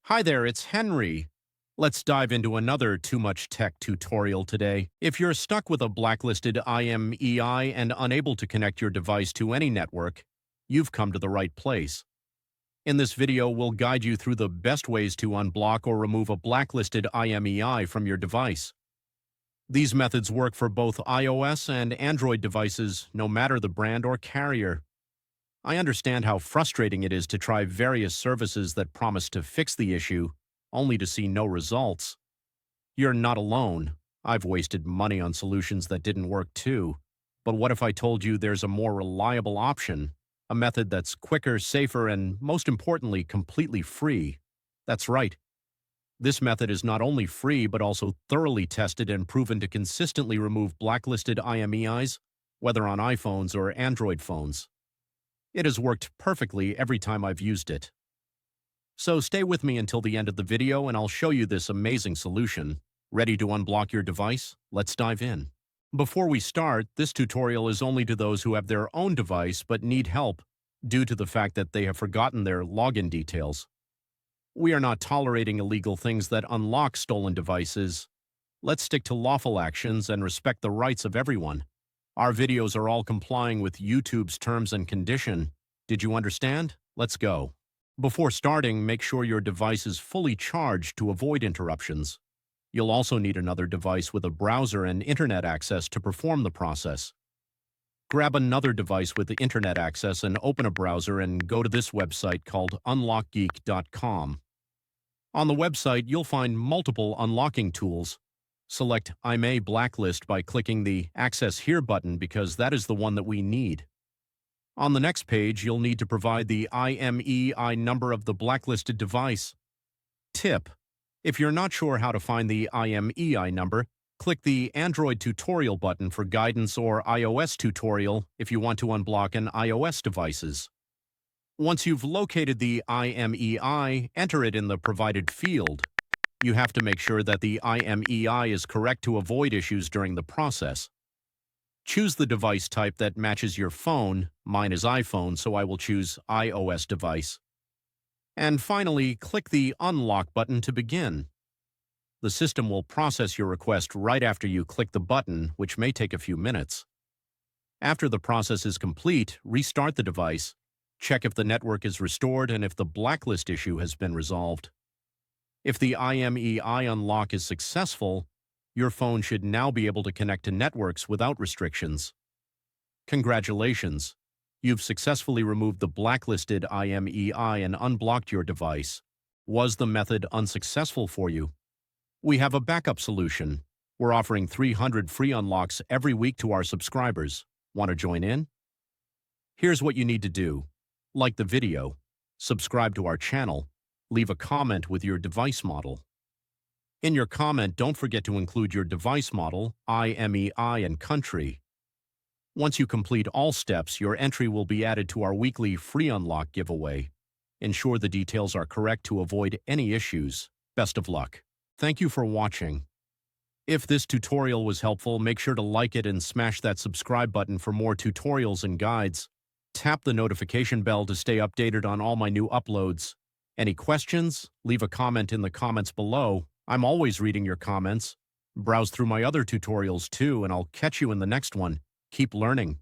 Hi there, it's Henry. Let's dive into another Too Much Tech tutorial today. If you're stuck with a blacklisted IMEI and unable to connect your device to any network, you've come to the right place. In this video, we'll guide you through the best ways to unblock or remove a blacklisted IMEI from your device. These methods work for both iOS and Android devices, no matter the brand or carrier. I understand how frustrating it is to try various services that promise to fix the issue, only to see no results. You're not alone. I've wasted money on solutions that didn't work too. But what if I told you there's a more reliable option? A method that's quicker, safer, and most importantly, completely free? That's right. This method is not only free, but also thoroughly tested and proven to consistently remove blacklisted IMEIs, whether on iPhones or Android phones. It has worked perfectly every time I've used it. So stay with me until the end of the video and I'll show you this amazing solution. Ready to unblock your device? Let's dive in. Before we start, this tutorial is only to those who have their own device but need help due to the fact that they have forgotten their login details. We are not tolerating illegal things that unlock stolen devices. Let's stick to lawful actions and respect the rights of everyone. Our videos are all complying with YouTube's terms and condition. Did you understand? Let's go. Before starting, make sure your device is fully charged to avoid interruptions. You'll also need another device with a browser and internet access to perform the process. Grab another device with the internet access and open a browser and go to this website called unlockgeek.com. On the website, you'll find multiple unlocking tools. Select IMEI Blacklist by clicking the Access Here button because that is the one that we need. On the next page, you'll need to provide the IMEI number of the blacklisted device. Tip: if you're not sure how to find the IMEI number, click the Android tutorial button for guidance or iOS tutorial if you want to unblock an iOS devices. Once you've located the IMEI, enter it in the provided field. You have to make sure that the IMEI is correct to avoid issues during the process. Choose the device type that matches your phone. Mine is iPhone, so I will choose iOS device. And finally, click the Unlock button to begin. The system will process your request right after you click the button, which may take a few minutes. After the process is complete, restart the device, check if the network is restored and if the blacklist issue has been resolved. If the IMEI unlock is successful, your phone should now be able to connect to networks without restrictions. Congratulations! You've successfully removed the blacklisted IMEI and unblocked your device. Was the method unsuccessful for you? We have a backup solution. We're offering 300 free unlocks every week to our subscribers. Want to join in? Here's what you need to do. Like the video, subscribe to our channel, leave a comment with your device model. In your comment, don't forget to include your device model, IMEI, and country. Once you complete all steps, your entry will be added to our weekly free unlock giveaway. Ensure the details are correct to avoid any issues. Best of luck. Thank you for watching. If this tutorial was helpful, make sure to like it and smash that subscribe button for more tutorials and guides. Tap the notification bell to stay updated on all my new uploads. Any questions? Leave a comment in the comments below. I'm always reading your comments. Browse through my other tutorials too, and I'll catch you in the next one. Keep learning.